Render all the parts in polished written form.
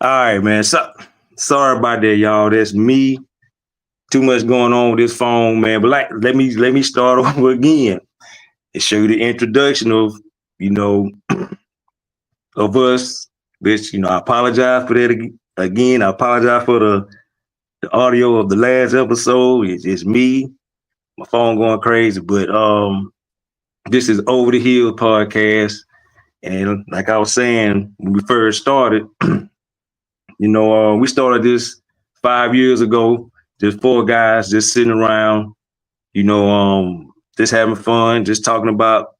All right, man. Sorry about that, y'all. That's me. Too much going on with this phone, man. But like, let me start over again and show you the introduction of, you know, of us. Which I apologize for that again. I apologize for the audio of the last episode. It's me. My phone going crazy, but this is Over the Hill podcast, and like I was saying when we first started, we started this 5 years ago. Just four guys just sitting around, just having fun, just talking about,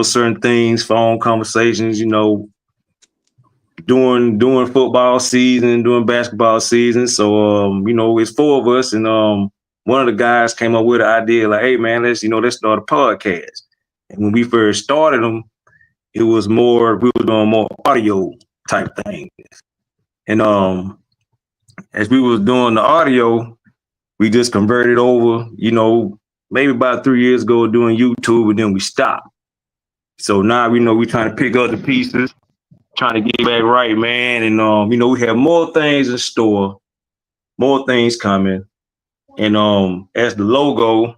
certain things, phone conversations, during football season, during basketball season. So, it's four of us, and one of the guys came up with an idea like, hey man, let's start a podcast. And when we first started them, we were doing more audio type things. And as we was doing the audio, we just converted over, maybe about 3 years ago doing YouTube, and then we stopped. So now we're trying to pick up the pieces, trying to get back right, man. And we have more things in store, more things coming. And as the logo,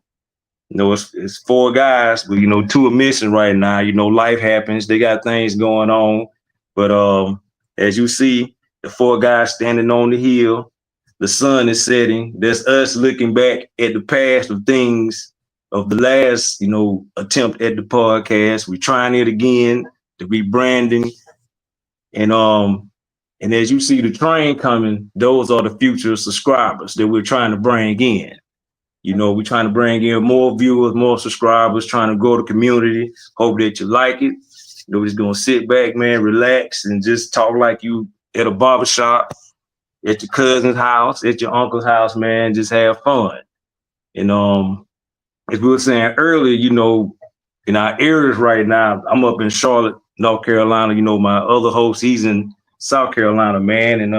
it's four guys, but two are missing right now. Life happens, they got things going on. But as you see, the four guys standing on the hill, the sun is setting. That's us looking back at the past of things of the last, attempt at the podcast. We're trying it again, the rebranding. And as you see the train coming, those are the future subscribers that we're trying to bring in. We're trying to bring in more viewers, more subscribers, trying to grow the community. Hope that you like it. We're just gonna sit back, man, relax, and just talk like you at a barbershop, at your cousin's house, at your uncle's house, man. Just have fun. And as we were saying earlier, in our areas right now, I'm up in Charlotte, North Carolina. My other host, he's in South Carolina, man. And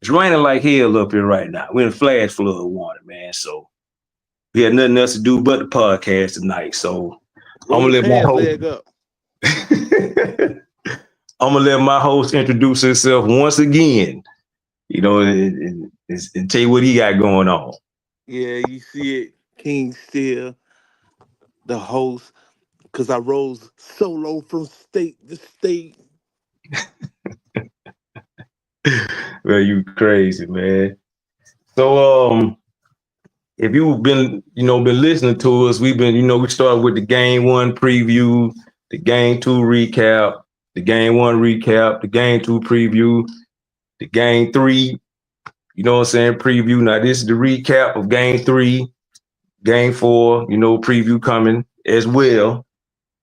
it's raining like hell up here right now. We're in a flash flood of water, man. So we had nothing else to do but the podcast tonight. So I'm gonna let my host. I'm gonna let my host introduce himself once again. And tell you what he got going on. Yeah, you see it, King Still, the host, because I rose solo from state to state. Well, you crazy, man. So if you've been listening to us, we've been, we started with the game one preview, the game two recap, the game one recap, the game two preview, the game three, preview. Now this is the recap of game three, game four, preview coming as well.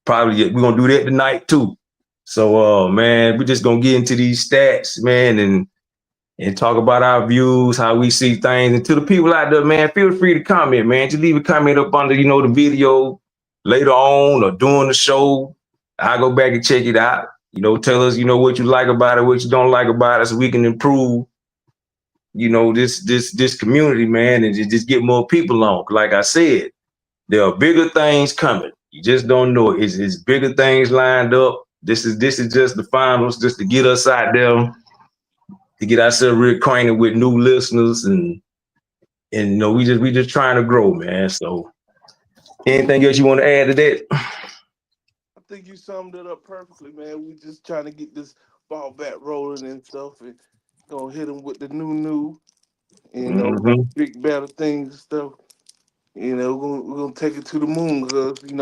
Probably we're gonna do that tonight too. So man, we're just gonna get into these stats, man, and talk about our views, how we see things. And to the people out there, man, feel free to comment, man. Just leave a comment up under, the video later on or during the show. I'll go back and check it out. Tell us, what you like about it, what you don't like about it, so we can improve, this community, man, and just get more people on. Like I said, there are bigger things coming. You just don't know it. It's bigger things lined up. This is just the finals, just to get us out there, to get ourselves reacquainted with new listeners, and we just trying to grow, man. So anything else you want to add to that? I think you summed it up perfectly, man. We just trying to get this ball back rolling and stuff, and gonna hit them with the new, big better things and stuff. We're gonna take it to the moon, because in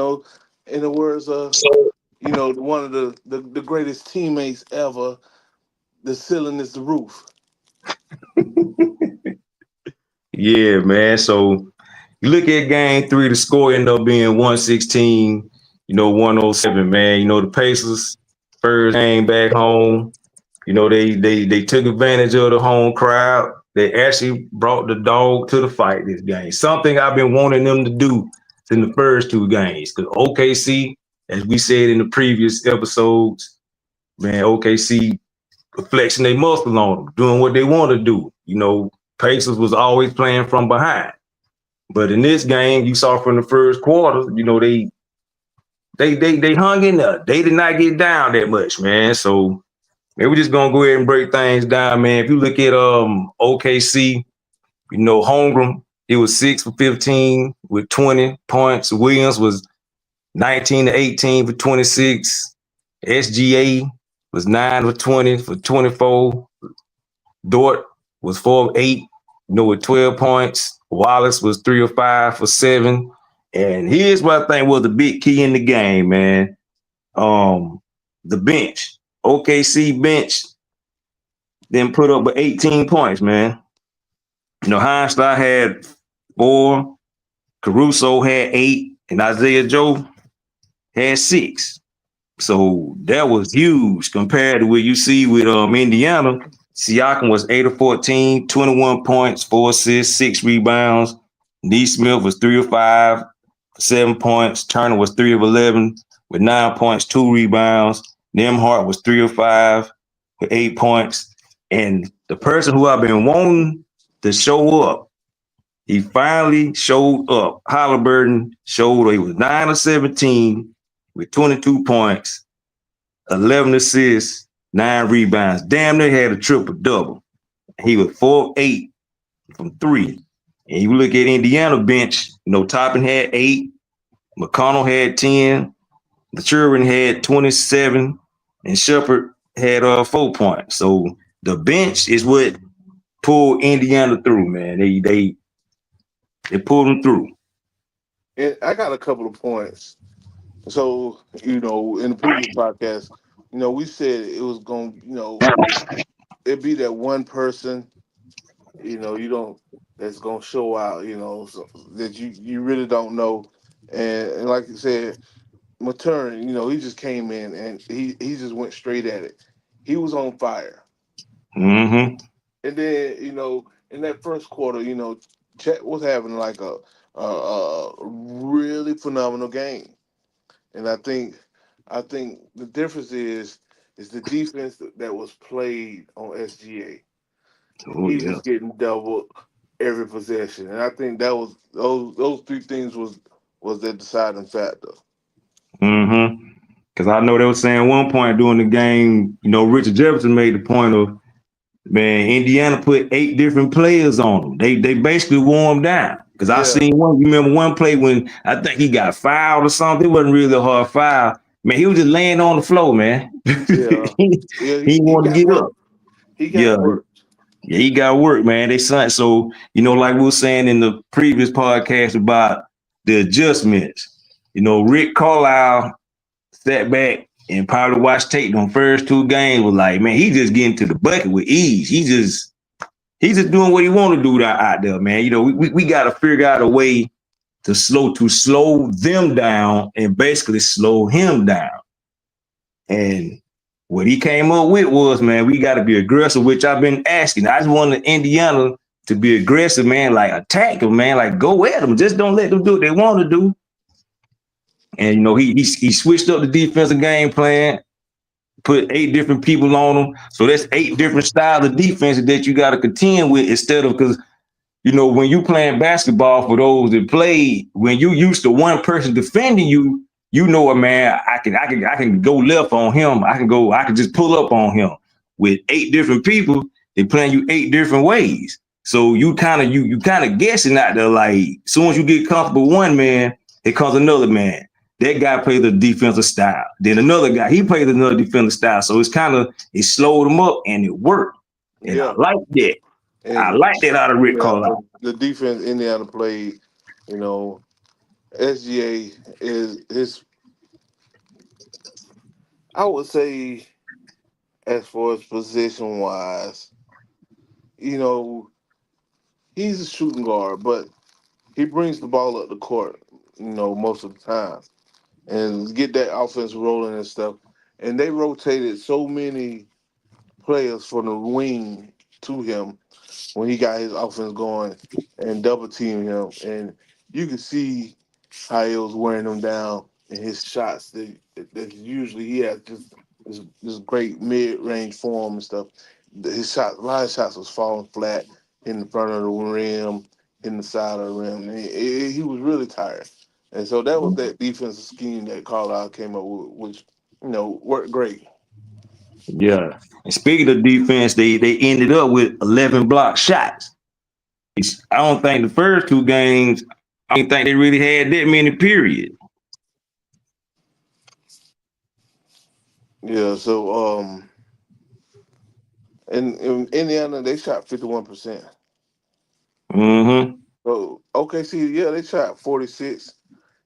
the words of one of the greatest teammates ever, the ceiling is the roof. Yeah, man. So you look at game three, the score ended up being 116, 107, man. The Pacers first game back home. They took advantage of the home crowd. They actually brought the dog to the fight this game. Something I've been wanting them to do in the first two games. Because OKC, as we said in the previous episodes, man, OKC flexing their muscle on them, doing what they want to do. Pacers was always playing from behind. But in this game, you saw from the first quarter, they hung in there. They did not get down that much, man. So Man, we're just gonna go ahead and break things down, man. If you look at OKC, Holmgren, he was 6 for 15 with 20 points. Williams was 19 to 18 for 26. SGA was 9 for 20 for 24. Dort was 4 of 8, with 12 points. Wallace was 3 of 5 for 7. And here's what I think was the big key in the game, man. The bench. OKC bench then put up with 18 points, man. Heinstein had 4, Caruso had 8, and Isaiah Joe had 6. So that was huge compared to what you see with Indiana. Siakam was 8 of 14, 21 points, 4 assists, 6 rebounds. Neesmith was 3 of 5, 7 points. Turner was 3 of 11 with 9 points, 2 rebounds. Nembhard was 3 of 5 with 8 points. And the person who I've been wanting to show up, he finally showed up. Halliburton showed up. He was 9 of 17 with 22 points, 11 assists, 9 rebounds. Damn near had a triple-double. He was 4 of 8 from 3. And you look at Indiana bench, Toppin had 8, McConnell had 10, Maturin had 27, and Shepard had 4 points. So the bench is what pulled Indiana through, man. They pulled them through. And I got a couple of points. So, in the previous podcast, we said it was going, it'd be that one person, that's going to show out, so that you really don't know. And like you said, Maturin, he just came in and he just went straight at it. He was on fire. Mm-hmm. And then, in that first quarter, Chet was having like a really phenomenal game. And I think the difference is the defense that was played on SGA. Oh, He yeah. was getting doubled every possession, and I think that was those three things was the deciding factor. Mm-hmm. Because I know they were saying one point during the game, Richard Jefferson made the point of, man, Indiana put 8 different players on them. They basically wore them down. Because I Yeah, seen one, you remember one play when I think he got fouled or something. It wasn't really a hard foul. Man, he was just laying on the floor, man. yeah, he yeah. he He wanted to got get up. work. He got Yeah, work. yeah, he got work, man. They signed. So, like we were saying in the previous podcast about the adjustments, Rick Carlisle sat back and probably watched tape on first 2 games, was like, man, he just getting to the bucket with ease. He's just doing what he want to do out there, man. We got to figure out a way to slow them down and basically slow him down. And what he came up with was, man, we got to be aggressive, which I've been asking. I just wanted Indiana to be aggressive, man, like attack them, man, like go at them. Just don't let them do what they want to do. And he switched up the defensive game plan, put 8 different people on them. So that's 8 different styles of defense that you got to contend with instead of, because when you playing basketball, for those that play, when you used to one person defending you, what, man, I can go left on him. I can just pull up on him. With 8 different people, they playing you 8 different ways. So you kind of guessing out there, like, as soon as you get comfortable with one man, here comes another man. That guy plays the defensive style. Then another guy, he plays another defensive style. So it slowed him up and it worked. And I Yeah, like that. I and like that out of Rick yeah, Carlisle. the defense Indiana played. SGA is his. I would say, as far as position wise, you know, he's a shooting guard, but he brings the ball up the court, most of the time, and get that offense rolling and stuff. And they rotated so many players from the wing to him when he got his offense going and double team him. And you could see how he was wearing them down in his shots. That usually he has just this great mid range form and stuff. A lot of shots was falling flat in the front of the rim, in the side of the rim. And he was really tired. And so that was that defensive scheme that Carlisle came up with, which worked great. Yeah. And speaking of defense, they ended up with 11 block shots. I don't think the first two games, I don't think they really had that many, period. Yeah, so in Indiana they shot 51%. Mm-hmm. So OKC, yeah, they shot 46.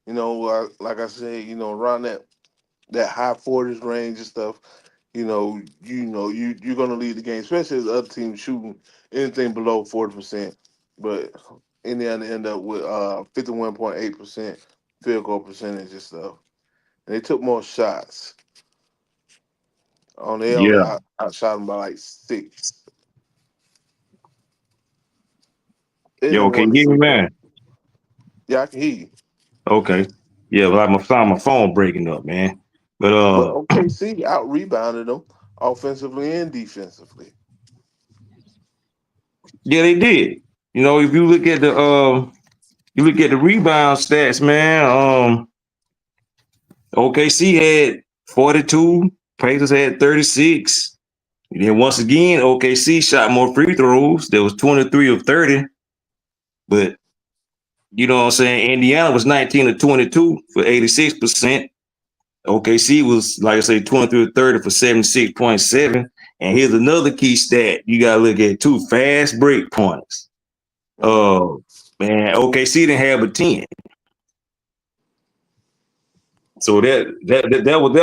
Like I said, around that high 40s range and stuff. You're gonna lead the game, especially as the other team shooting anything below 40%. But Indiana end up with 51.8% field goal percentage and stuff. And they took more shots. They only Yeah. outshot them by like 6. They Yo, didn't can want you to hear see me, that. man? Yeah, I can hear you. Okay. Yeah, but my phone breaking up, man. But But OKC out rebounded them offensively and defensively. yeah, they did. If you look at the rebound stats, man. OKC had 42, Pacers had 36. And then once again, OKC shot more free throws. There was 23 of 30. But you know what I'm saying? Indiana was 19 of 22 for 86%. OKC was, like I say, 23 of 30 for 76.7. And here's another key stat you gotta look at too: fast break points. Mm-hmm. Man, OKC didn't have a 10. So that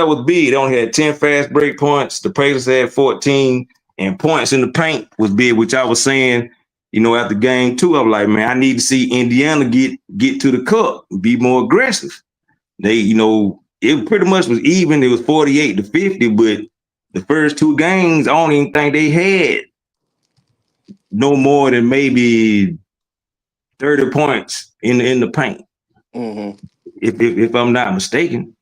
was big. They only had 10 fast break points. The Pacers had 14, and points in the paint was big, which I was saying, after game two, I'm like, man, I need to see Indiana get to the cup, be more aggressive. They, it pretty much was even. It was 48 to 50, but the first two games, I don't even think they had no more than maybe 30 points in the paint, Mm-hmm. if I'm not mistaken.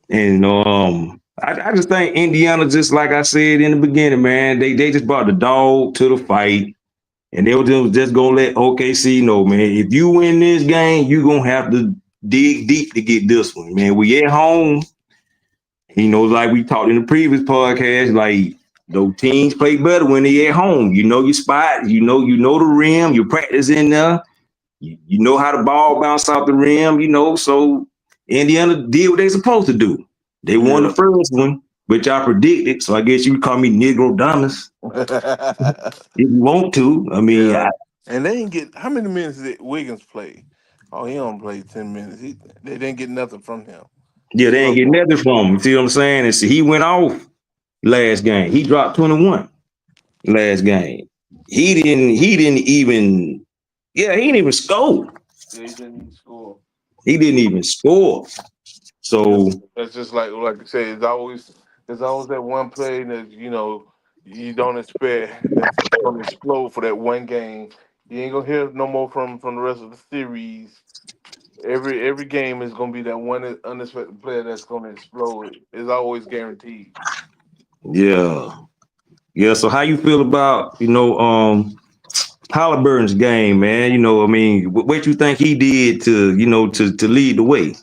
And I just think Indiana, just like I said in the beginning, man, they just brought the dog to the fight, and they were just gonna let OKC know, man, if you win this game, you're gonna have to dig deep to get this one, man. We at home, like we talked in the previous podcast, like those teams play better when they at home. You know your spot, you know the rim, you practice in there, you know how the ball bounce off the rim, so Indiana did what they supposed to do. They won the Yeah. first one, which I predicted. So I guess you can call me Negro Dominus if you want to. I mean, Yeah. And they didn't get how many minutes did Wiggins play? Oh, he only played 10 minutes. They didn't get nothing from him. yeah, they ain't getting Struggled. nothing from him. See what I'm saying? And see, he went off last game. He dropped 21 last game. He didn't even, yeah, he didn't even score. Yeah, he didn't even score. He didn't even score. That's, So that's just like I say. It's always that one play that you don't expect that's gonna explode for that one game. You ain't gonna hear no more from the rest of the series. Every game is gonna be that one unexpected player that's gonna explode. It's always guaranteed. yeah. Yeah. So how you feel about, Halliburton's game, man? I mean, what you think he did to, to lead the way?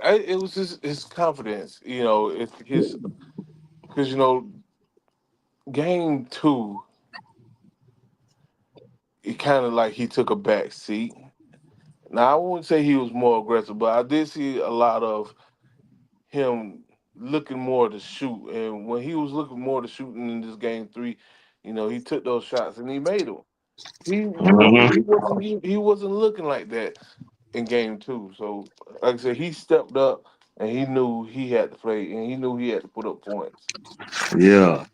It was his confidence. It's his because game two, it kind of like he took a back seat. Now I wouldn't say he was more aggressive, but I did see a lot of him looking more to shoot. And when he was looking more to shooting in this game three, he took those shots and he made them. He wasn't looking like that in game two. So like I said, he stepped up and he knew he had to play and he knew he had to put up points. Yeah.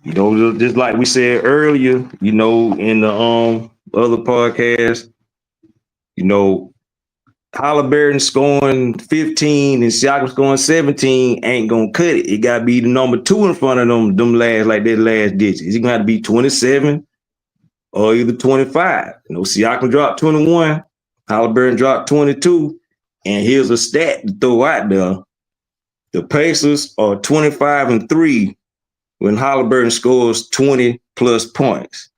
Just like we said earlier, in the other podcast, you know, Halliburton scoring 15 and Siakam scoring 17 ain't gonna cut it. It gotta be the number two in front of them last, like that last digits. It's gonna have to be 27 or either 25. Siakam dropped 21, Halliburton dropped 22. And here's a stat to throw out there. The Pacers are 25-3 when Halliburton scores 20 plus points.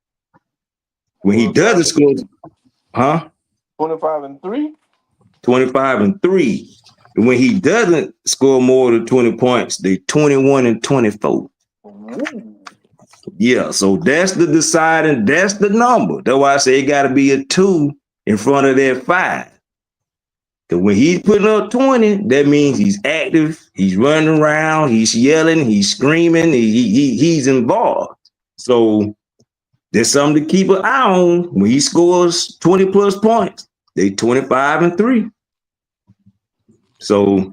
When he 25 doesn't score, huh? 25 and 3. 25-3 when he doesn't score more than 20 points, they 21 and 24. Ooh. Yeah, so that's the deciding, that's the number. That's why I say it got to be a 2 in front of that 5. Because when he's putting up 20, that means he's active, he's running around, he's yelling, he's screaming, he's involved. So there's something to keep an eye on. When he scores 20 plus points, they 25 and 3. So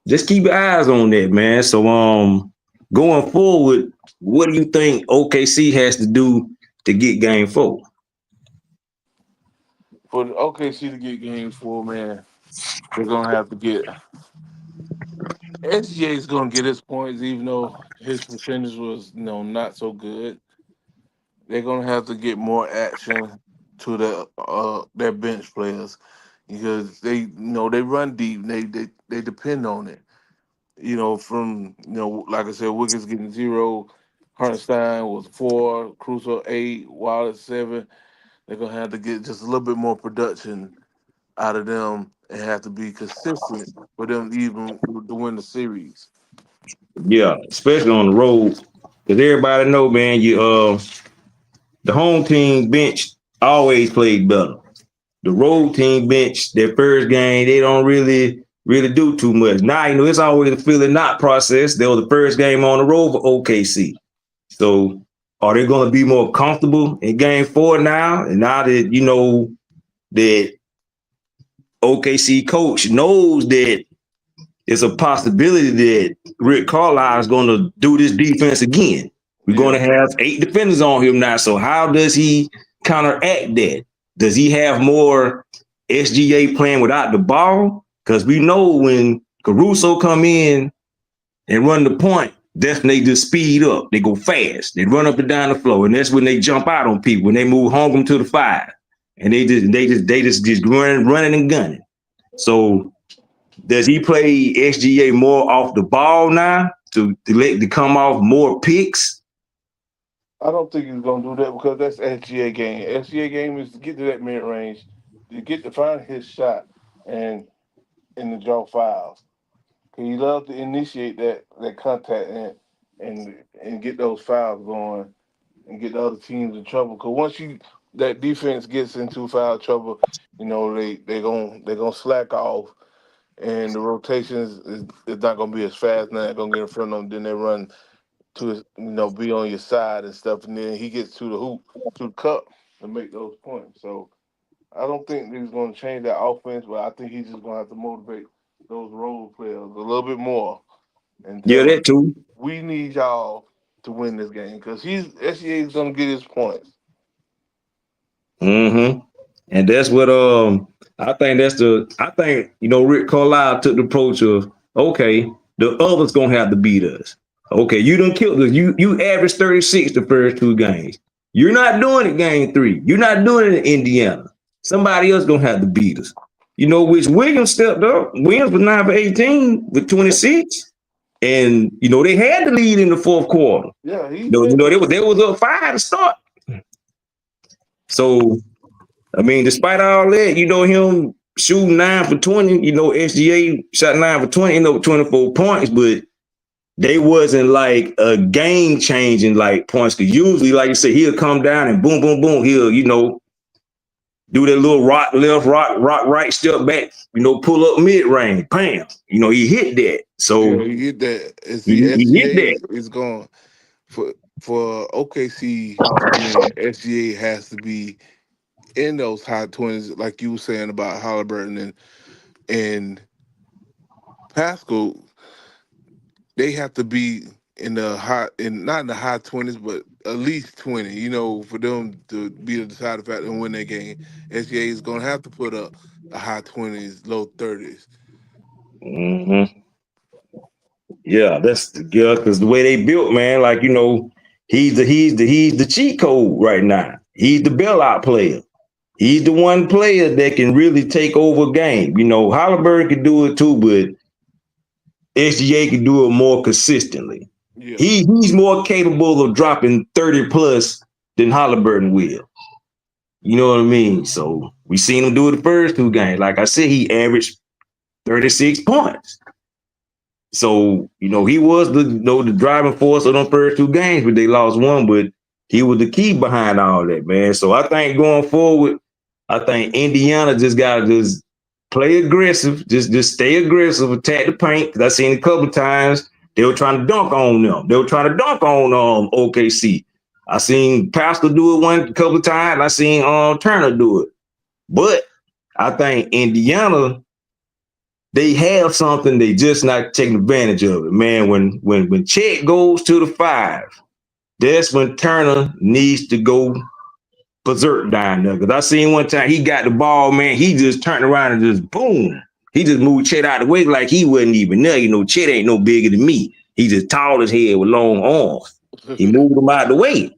just keep your eyes on that, man. So going forward, what do you think OKC has to do to get game 4? For the OKC to get game 4, man, they're gonna have to get SGA is gonna get his points, even though his percentage was not so good. They're gonna have to get more action to their bench players because they run deep. They depend on it. From like I said, Wiggins getting 0, Hartenstein was 4, Crusoe 8, Wallace 7. They're gonna have to get just a little bit more production out of them and have to be consistent for them even to win the series. Yeah, especially on the road. Because everybody know, man, the home team bench always played better. The road team bench, their first game, they don't really do too much. Now, it's always a feeling not process. They were the first game on the road for OKC. So are they going to be more comfortable in game 4 now? And now that, that OKC coach knows that it's a possibility that Rick Carlisle is going to do this defense again. We're going to have 8 defenders on him now. So how does he counteract that? Does he have more SGA playing without the ball? Because we know when Caruso come in and run the point, that's when they just speed up. They go fast. They run up and down the floor, and that's when they jump out on people. When they move home to the 5, and they just running and gunning. So does he play SGA more off the ball now to come off more picks? I don't think he's gonna do that because that's SGA game. SGA game is to get to that mid range, to find his shot and in the draw fouls. He loves to initiate that contact and get those fouls going and get the other teams in trouble. Because once that defense gets into foul trouble, they gonna slack off and the rotations is not gonna be as fast. Now they're gonna get in front of them. Then they run to be on your side and stuff, and then he gets to the hoop, to the cup, to make those points. So I don't think he's going to change that offense, but I think he's just going to have to motivate those role players a little bit more and Yeah, tell them that too. we need y'all to win this game because SGA is going to get his points. Mm-hmm. And that's what I think Rick Carlisle took the approach of, okay, the others gonna have to beat us. Okay, you done killed us. You averaged 36 the first 2 games. You're not doing it game 3. You're not doing it in Indiana. Somebody else gonna have to beat us. Which Williams stepped up. Williams was 9 for 18 with 26. And they had the lead in the 4th quarter. Yeah, they was up 5 to start. So I mean, despite all that, him shooting 9 for 20, SGA shot 9 for 20, 24 points, but they wasn't like a game changing like points. Cause usually, like you said, he'll come down and boom, boom, boom. He'll, do that little rock left, rock right, step back, pull up mid range, bam. He hit that. So he hit that. He hit that. Is going for OKC to win. SGA has to be in those high 20s, like you were saying about Halliburton and Pascal. They have to be not in the high 20s, but at least 20. For them to be the deciding factor and win that game, SGA is going to have to put up a high 20s, low 30s. Mm-hmm. Yeah, that's because the way they built, man. Like he's the cheat code right now. He's the bailout player. He's the one player that can really take over a game. Halliburton can do it too, but SGA can do it more consistently. Yeah. He's more capable of dropping 30 plus than Halliburton will. You know what I mean? So we seen him do it the first 2 games. Like I said, he averaged 36 points. So, he was the driving force of them first two games, but they lost one, but he was the key behind all that, man. So I think going forward, I think Indiana just got to just play aggressive, just stay aggressive, attack the paint. Because I seen a couple of times they were trying to dunk on them. They were trying to dunk on OKC. I seen Pascal do it a couple of times. I seen Turner do it. But I think Indiana, they have something, they just not taking advantage of it. Man, when Chet goes to the 5, that's when Turner needs to go berserk down there. Because I seen one time he got the ball, man, he just turned around and just boom. He just moved Chet out of the way like he wasn't even there. Chet ain't no bigger than me. He just tall as hell with long arms. He moved him out of the way.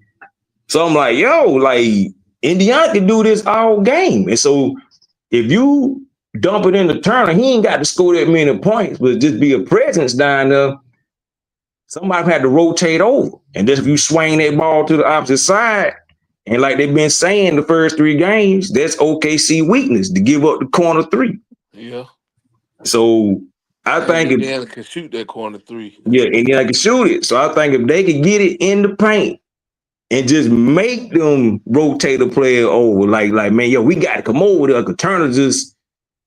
So I'm like, Indiana can do this all game. And so if you dump it into Turner, he ain't got to score that many points, but just be a presence down there. Somebody had to rotate over. And just if you swing that ball to the opposite side, and like they've been saying the first 3 games, that's OKC weakness, to give up the corner 3. Yeah. So I think Indiana can shoot that corner 3. Yeah, Indiana can shoot it. So I think if they could get it in the paint and just make them rotate a player over, like man, we got to come over there. Because Turner just,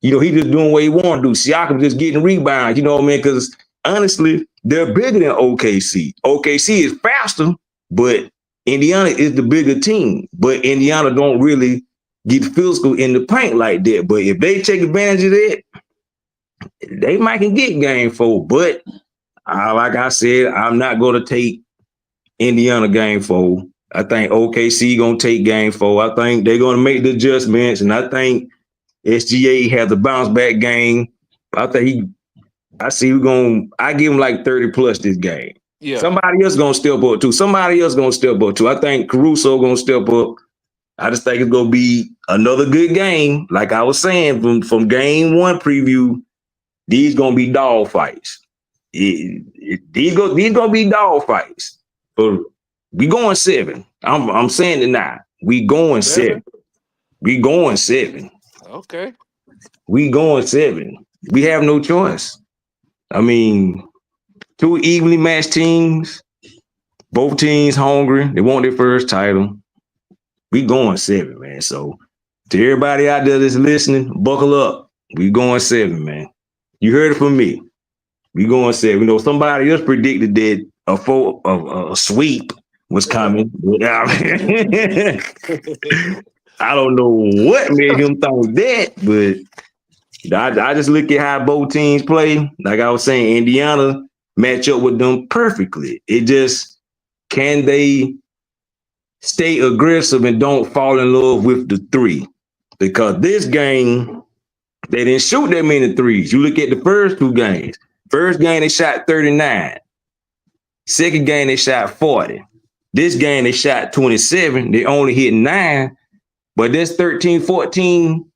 he just doing what he want to do. Siakam just getting rebounds, because honestly, they're bigger than OKC. OKC is faster, but Indiana is the bigger team. But Indiana don't really get physical in the paint like that. But if they take advantage of that, they might can get game 4. But like I said, I'm not going to take Indiana game 4. I think OKC going to take game 4. I think they're going to make the adjustments, and I think SGA has a bounce back game. I give him like 30 plus this game. Yeah. Somebody else going to step up too. I think Caruso going to step up. I just think it's going to be another good game. Like I was saying from game 1 preview, these going to be dog fights. These going to be dog fights. But we going 7. I'm saying it now. We going 7. We going 7. Okay. We going 7. We have no choice. I mean, 2 evenly matched teams. Both teams hungry. They want their first title. We going 7, man. So to everybody out there that's listening, buckle up. We going 7, man. You heard it from me. We going 7. Somebody else predicted that a sweep was coming. I don't know what made him think that, but I just look at how both teams play. Like I was saying, Indiana match up with them perfectly. It just, can they stay aggressive and don't fall in love with the 3? Because this game, they didn't shoot that many 3s. You look at the first 2 games. First game, they shot 39. Second game, they shot 40. This game, they shot 27. They only hit 9. But that's 13, 14,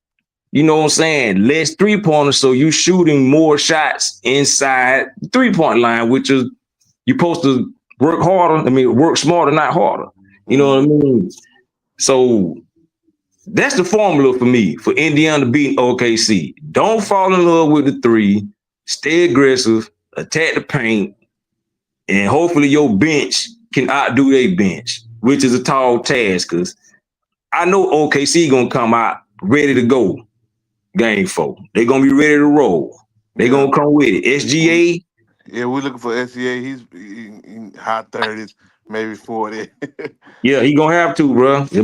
less 3-pointers. So you shooting more shots inside the 3-point line, which is, you're supposed to work harder. Work smarter, not harder. You know what I mean? So that's the formula for me, for Indiana to beat OKC. Don't fall in love with the 3. Stay aggressive, attack the paint, and hopefully your bench can outdo their bench, which is a tall task, because I know OKC going to come out ready to go game 4. They're going to be ready to roll. They're going to come with it. SGA. Yeah, we're looking for SGA. He's in high 30s, maybe 40. Yeah, he going to have to, bro. That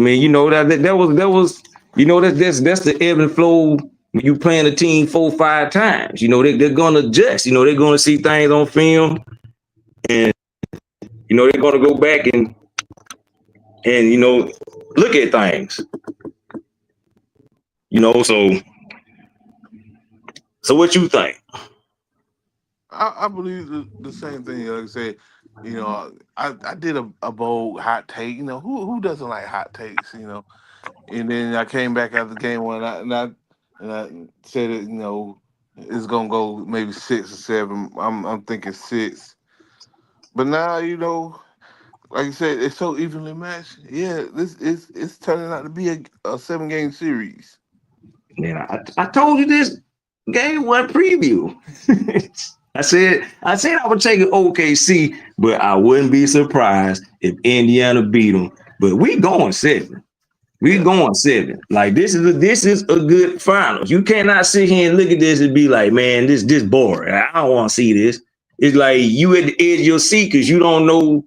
was that's the ebb and flow when you playing a team 4-5 times. They're going to adjust. They're going to see things on film, and they're going to go back and look at things. So what you think? I believe the same thing. Like I said, I did a bold hot take. Who doesn't like hot takes? And then I came back after game 1 and I said it. It's gonna go maybe 6 or 7. I'm thinking 6. But now like you said, it's so evenly matched. Yeah, it's turning out to be a 7-game series. Man, I told you this. Game one preview. I said I would take an OKC, but I wouldn't be surprised if Indiana beat them. But we going 7. We Yeah. going 7. Like this is a good finals. You cannot sit here and look at this and be like, man, this boring. I don't want to see this. It's like you at the edge of your seat because you don't know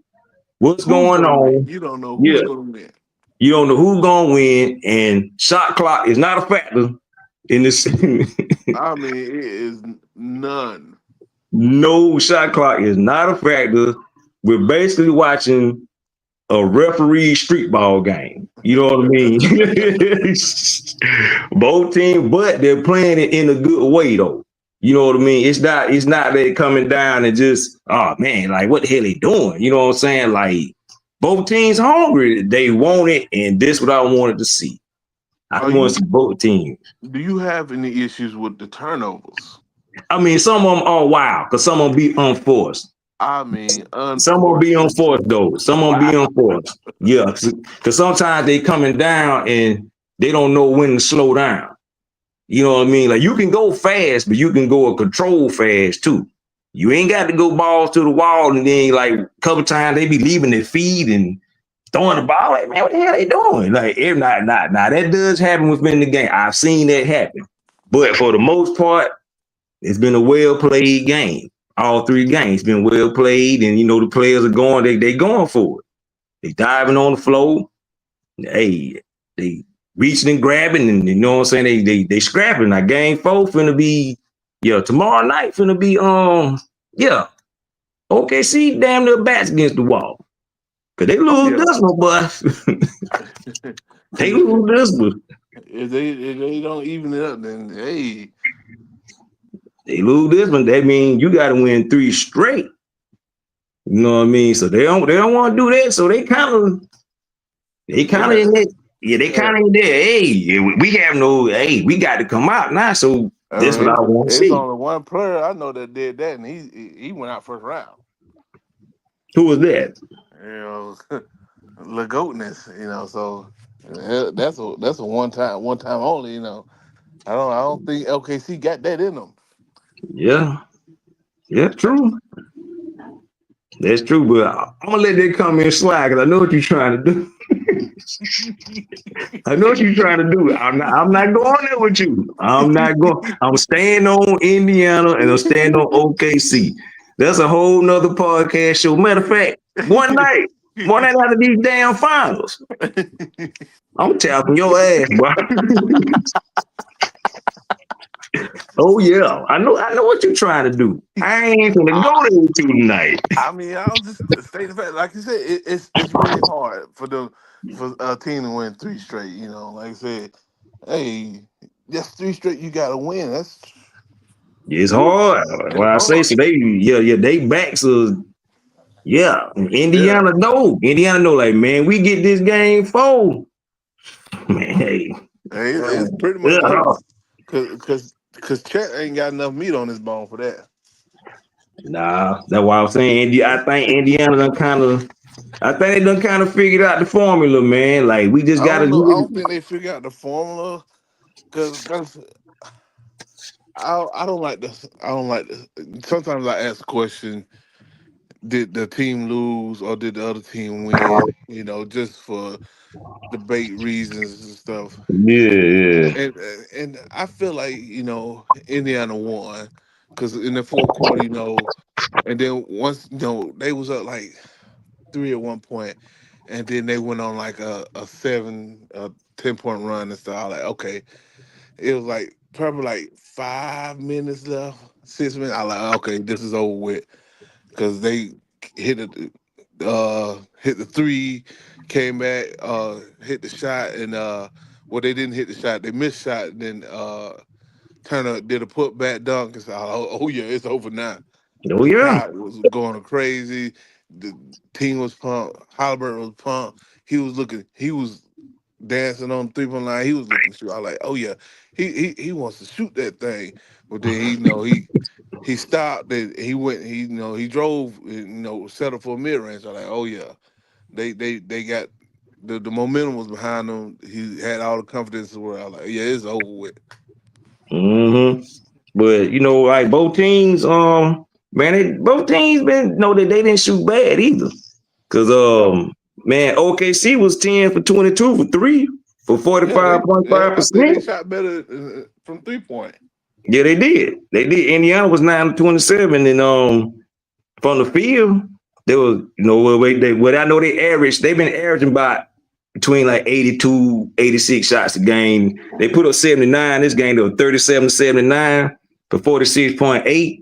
what's Who's going gonna win? on. You don't know who's Yeah, gonna win. you don't know who's gonna win, and shot clock is not a factor in this. I mean, it is none. No, shot clock is not a factor. We're basically watching a referee street ball game. You know what I mean? Both teams, but they're playing it in a good way though. You know what I mean? It's not they coming down and just, oh man, like what the hell they doing? You know what I'm saying? Like both teams hungry. They want it, and this what I wanted to see. I Are want to you? see both teams. Do you have any issues with the turnovers? I mean, some of them are wild because some of them be unforced. I mean, Some will be on unfortunate. force though. Some will Wow. be on force. Yeah, because sometimes they coming down and they don't know when to slow down. You know what I mean? Like you can go fast, but you can go a control fast too. You ain't got to go balls to the wall and then like a couple times they be leaving their feet and throwing the ball. Like man, what the hell they doing? Like if not, that does happen within the game. I've seen that happen, but for the most part, it's been a well played game. All 3 games been well played, and you know the players are going. They going for it. They diving on the floor. Hey, they reaching and grabbing, and you know what I'm saying. They scrapping. Now game 4 finna be tomorrow night finna be yeah OKC damn near backs against the wall because they Oh lose yeah. this one, but they Because lose this one. if they don't even it up, then hey, They lose this one. That means you got to win 3 straight. You know what I mean? So they don't want to do that. So they kind of yeah, in that. Yeah, they yeah. kind of in there. Hey, we have no. Hey, we got to come out now. So I this what mean, I want to it's see. only one player I know that did that, and he went out first round. Who was that? You know, Lagoatness. You know, so that's a one time only. You know, I don't think LKC got that in them. Yeah, yeah, true. That's true. But I'm gonna let that come in slide because I know what you're trying to do. I know what you're trying to do. I'm not going there with you. I'm not going. I'm staying on Indiana and I'm staying on OKC. That's a whole nother podcast show. Matter of fact, one night out of these damn finals, I'm tapping your ass, bro. Oh yeah, I know what you're trying to do. I ain't gonna go there with you tonight. I mean, I'll just state the fact. Like you said, it's really hard for a team to win 3 straight. You know, like I said, hey, that's 3 straight. You got to win. That's It's whew, hard. When it's I say hard. so, they backs are yeah. Yeah, Indiana know. Like man, we get this game 4, man. Hey, hey, it's pretty much yeah. over. Cause Chet ain't got enough meat on his bone for that. Nah, that's why I'm saying. I think Indiana done kind of. I think they done kind of figured out the formula, man. Like we just I gotta. don't know. I don't think they figure out the formula because I don't like this. I don't like this. Sometimes I ask the question: did the team lose or did the other team win? You know, just for debate reasons and stuff. Yeah, yeah. And I feel like Indiana won because in the fourth quarter, and then once they was up like 3 at one point, and then they went on like a 10 point run and stuff. I was like, okay, it was like probably like 5 minutes left, 6 minutes. I like, okay, this is over with because they hit it, hit the three, came back, hit the shot, and well, they didn't hit the shot, they missed shot, and then Turner did a putback dunk, and so I was like, oh yeah, it's over now. Oh The yeah. crowd was going crazy. The team was pumped. Halliburton was pumped. He was dancing on the 3 point line. He was looking to shoot. I was like, oh yeah, he wants to shoot that thing. But then he stopped and he went. He drove. Settled for a mid range. I was like, oh yeah, they got the momentum was behind him. He had all the confidence in the world. I was like, yeah, it's over with. Mm-hmm. But like both teams, both teams been know that they didn't shoot bad either. Cause man, OKC was 10 for 22 for three for 45.5%. They shot better from 3-point. Yeah, they did. They did. Indiana was 9 for 27, and from the field, they was what I know they've been averaging about between like 82, 86 shots a game. They put up 79 this game. They were 37-79 for 46.8.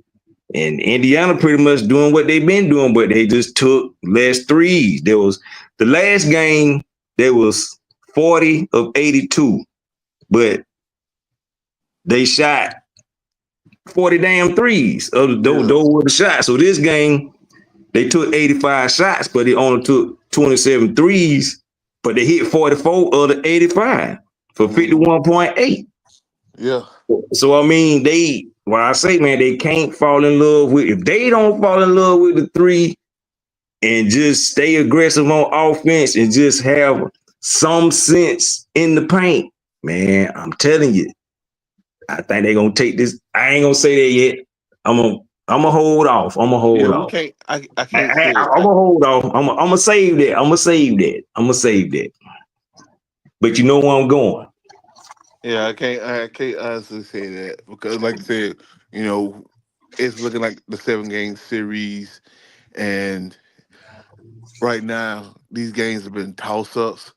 And Indiana pretty much doing what they've been doing, but they just took less threes. There was the last game, there was 40 of 82, but they shot 40 damn threes. Those were the shots. So this game, they took 85 shots, but they only took 27 threes, but they hit 44 of the 85 for 51.8. Yeah. So I mean, I say, man, they can't fall in love with, if they don't fall in love with the three and just stay aggressive on offense and just have some sense in the paint, man, I'm telling you, I think they're gonna take this. I ain't gonna say that yet. I'm gonna hold off. I'm gonna hold off. I can't say I'm gonna hold off. I'm gonna save that. I'm gonna save that. But you know where I'm going. Yeah, I can't honestly say that because, like I said, it's looking like the 7-game series, and right now these games have been toss-ups.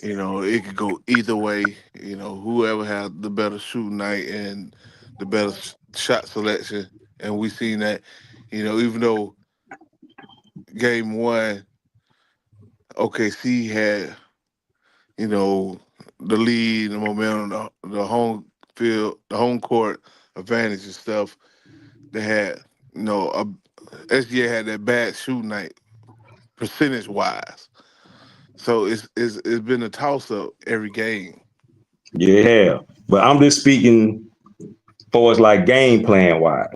It could go either way. Whoever has the better shooting night and the better shot selection, and we've seen that. Even though game one, OKC had, the lead, the momentum, the home field, the home court advantage and stuff. They had, SGA had that bad shooting night, percentage wise. So it's been a toss up every game. Yeah, but I'm just speaking for as like game plan wise.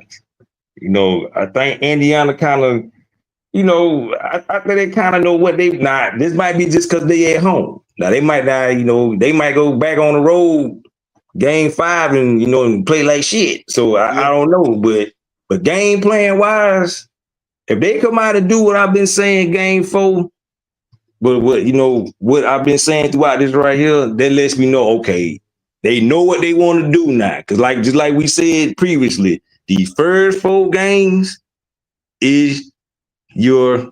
I think Indiana kind of, I think they kind of know what they not. This might be just because they at home. Now they might not, they might go back on the road game 5 and and play like shit. So I don't know, but game plan wise, if they come out and do what I've been saying game 4. But what I've been saying throughout this right here, that lets me know, okay, they know what they want to do now. Because just like we said previously, these first 4 games is your,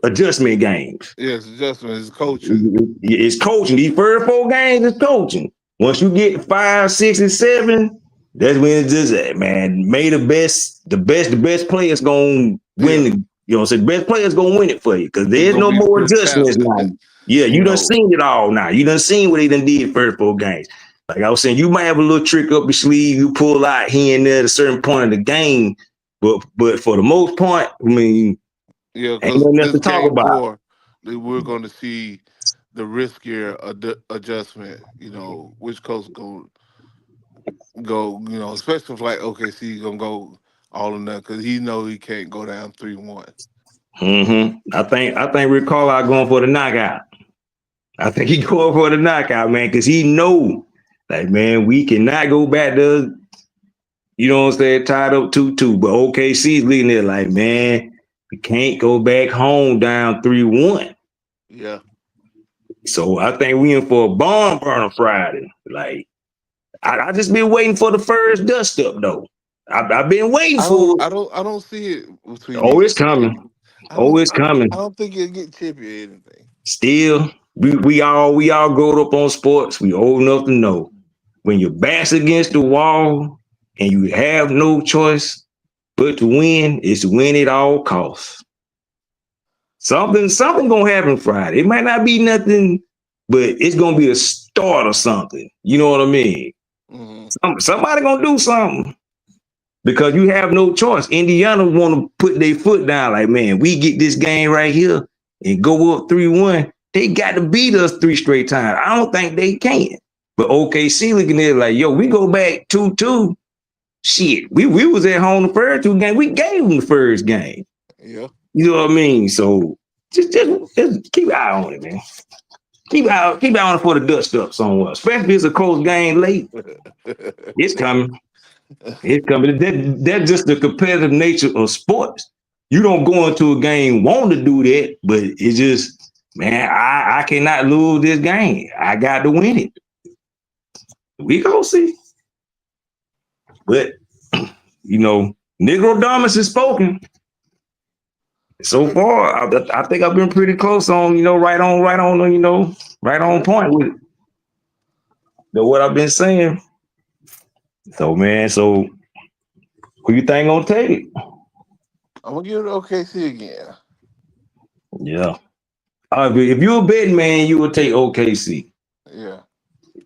adjustment games. Yes, adjustment is coaching. It's coaching. These first 4 games is coaching. Once you get 5, 6, and 7, that's when it's just, man, may the best players gonna win. The best players gonna win it for you because there's no more adjustments now. Yeah, you done seen it all now. You done seen what they done did first 4 games. Like I was saying, you might have a little trick up your sleeve. You pull out here and there at a certain point of the game, but for the most part, I mean, ain't nothing to talk about. We're going to see the riskier adjustment. Which coach go. Especially if like OKC gonna go all in there because he know he can't go down 3-1. I think Rick Carlisle going for the knockout. I think he going for the knockout, man, because he know, like, man, we cannot go back to, tied up 2-2. But OKC's leading there, like, man, we can't go back home down 3-1. Yeah. So I think we in for a barn burner Friday. Like, I just been waiting for the first dust up though. I've been waiting for. I don't see it between. It's coming. It's coming. I don't think it'll get chippy or anything. Still, we all growed up on sports. We old enough to know when your back's against the wall and you have no choice but to win, is to win at all costs. Something gonna happen Friday. It might not be nothing, but it's gonna be a start or something. You know what I mean? Mm-hmm. Somebody gonna do something because you have no choice. Indiana want to put their foot down, like, man, we get this game right here and go up 3-1. They got to beat us 3 straight times. I don't think they can. But OKC looking at it like, yo, we go back 2-2. Shit, we was at home the first 2 games. We gave them the first game. Yeah, you know what I mean. So just keep an eye on it, man. keep out for the dust up somewhere. Especially if it's a close game late. It's coming. It's coming. That's just the competitive nature of sports. You don't go into a game want to do that, but it's just, man, I cannot lose this game. I got to win it. We gonna see. But Negro Domus has spoken. So far, I think I've been pretty close on, right on, right point with what I've been saying. So, man, who you think gonna take it? I'm gonna give it to OKC again. Yeah. If you're a betting man, you would take OKC. Yeah.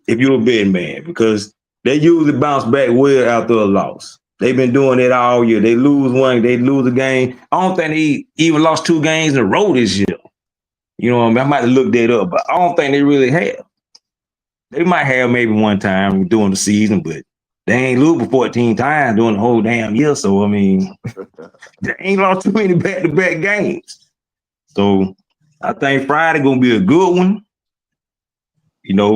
If you're a betting man, because they usually bounce back well after a loss. They've been doing it all year. They lose one, they lose a game. I don't think they even lost 2 games in a row this year. You know what I mean? I might have looked that up, but I don't think they really have. They might have maybe one time during the season, but they ain't lose 14 times during the whole damn year. So, I mean, they ain't lost too many back-to-back games. So, I think Friday going to be a good one.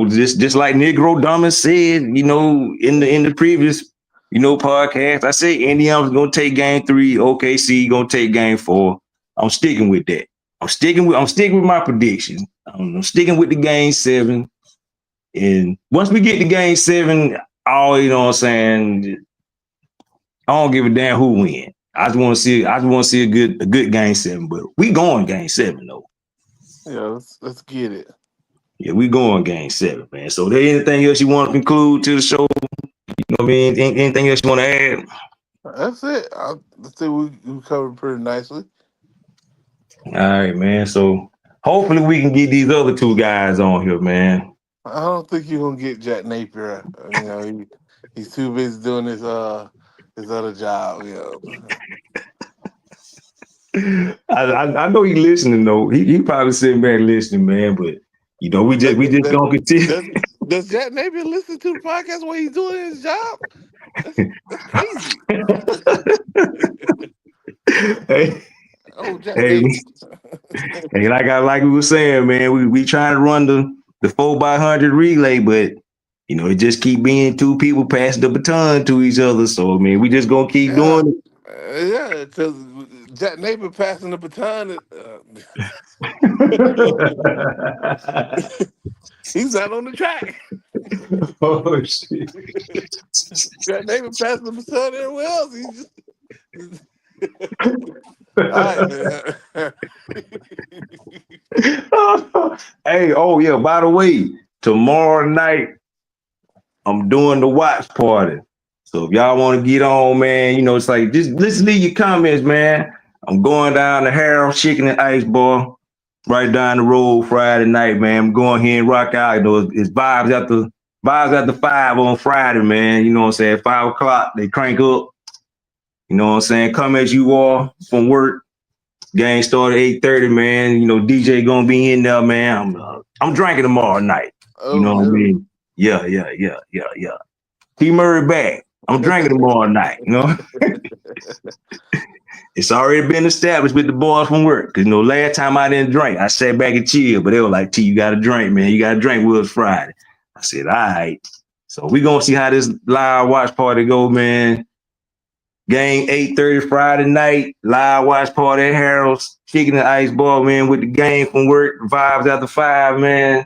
Just like Negro Domus said, in the previous, podcast, I said Indiana's going to take game 3, OKC going to take game 4. I'm sticking with that. I'm sticking with my prediction. I'm sticking with the game 7. And once we get to game 7, you know what I'm saying, I don't give a damn who win. I just want to see a good game 7, but we going game 7 though. Yeah, let's get it. Yeah, we going game 7, man. So there anything else you want to conclude to the show? You know what I mean? Anything else you want to add? That's it. I think we covered pretty nicely. All right, man. So hopefully we can get these other 2 guys on here, man. I don't think you're gonna get Jack Napier. He's too busy doing his other job. I know he's listening though. He probably sitting back listening, man. But we just gonna continue. Does Jack Napier listen to the podcast while he's doing his job? That's crazy. Hey. Oh, Jack Napier. Hey, like we were saying, man, we trying to run the 4x100 relay, but it just keep being 2 people passing the baton to each other. So I mean, we just gonna keep doing it. Yeah, because Jack Napier passing the baton. He's not on the track. Oh shit! Jack Napier passing the baton everywhere else. He's just. All right, man. Hey, oh yeah, by the way, tomorrow night I'm doing the watch party. So if y'all want to get on, man, it's like just leave your comments, man. I'm going down to Harold's Chicken and Ice Bar right down the road Friday night, man. I'm going here and rock out. It's vibes after 5 on Friday, man. You know what I'm saying? 5 o'clock, they crank up. You know what I'm saying? Come as you are from work. Game started 8:30, man. DJ gonna be in there, man. I'm drinking tomorrow night. You know what I mean? Yeah. T Murray back. I'm drinking tomorrow night. It's already been established with the boys from work. Cause last time I didn't drink, I sat back and chilled, but they were like, T, you gotta drink, man. You gotta drink with us Friday. I said, all right. So we gonna see how this live watch party go, man. Game 8:30 Friday night, live watch party at Harold's Chicken and Ice Bar, man, with the game from work, vibes after 5, man.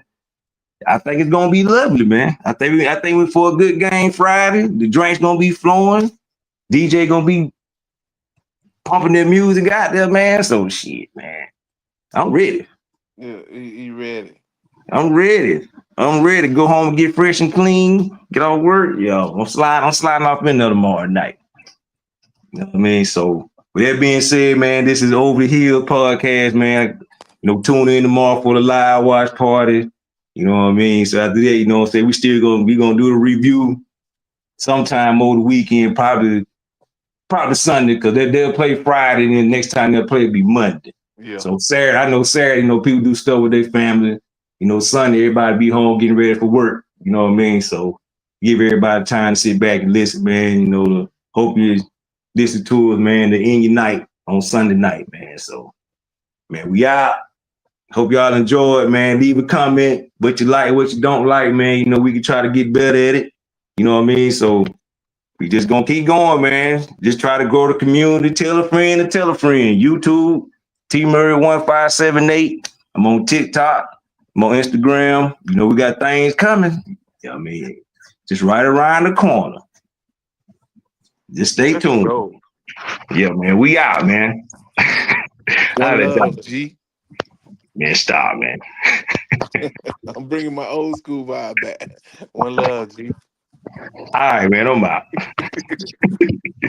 I think it's gonna be lovely, man. I think we're for a good game Friday. The drinks gonna be flowing. DJ gonna be pumping their music out there, man. So shit, man. I'm ready. Yeah, you ready? I'm ready. to go home and get fresh and clean, get off work. Yo, I'm sliding off in there tomorrow night. You know what I mean? So with that being said, man, this is Over the Hill podcast, man. Tune in tomorrow for the live watch party. You know what I mean? So after that, what I'm saying, we gonna do the review sometime over the weekend, probably Sunday, because they'll play Friday, and then next time they'll play it'll be Monday. Yeah. So Saturday, I know Saturday, people do stuff with their family. Sunday, everybody be home getting ready for work. You know what I mean? So give everybody time to sit back and listen, man. Hope you listen to us, man, to end your night on Sunday night, man. So, man, we out. Hope y'all enjoy it, man. Leave a comment, what you like, what you don't like, man. You know, we can try to get better at it. You know what I mean? So we just gonna keep going, man. Just try to grow the community. Tell a friend and tell a friend. YouTube, T Murray 1578. I'm on TikTok. I'm on Instagram. You know, we got things coming. You know what I mean? Just right around the corner. Just stay tuned. Yeah, man. We out, man. One love, G. Man, stop, man. I'm bringing my old school vibe back. One love, G. All right, man. I'm out.